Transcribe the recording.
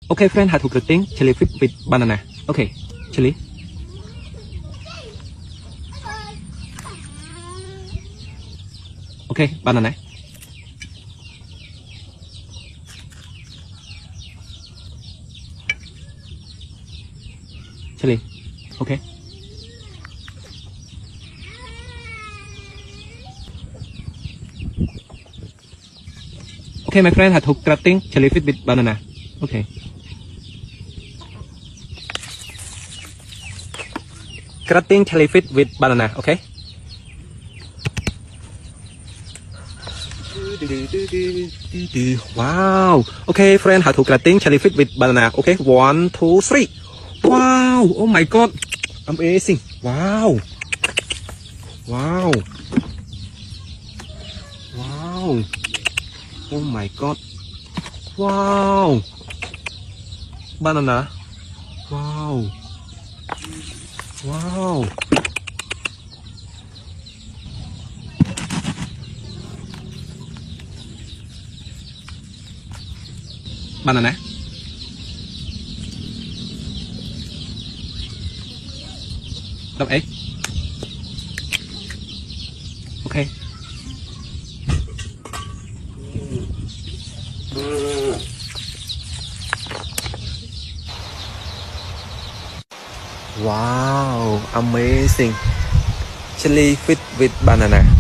Okay, friend, how to cutting chili flip with banana. Okay, chili. Okay, banana. Chili. Okay. Okay, my friend, how to cutting chili flip with banana. Okay. Cutting chili flip with banana. Okay. Wow. Okay, friend, how to cutting chili flip with banana. Okay, 1, 2, 3. Wow. Oh my God. Amazing. Wow. Wow. Wow. Oh my God. Wow. Banana. Wow. Wow. Banana. Đọc ấy. Okay. Wow, amazing. Chili fit with banana.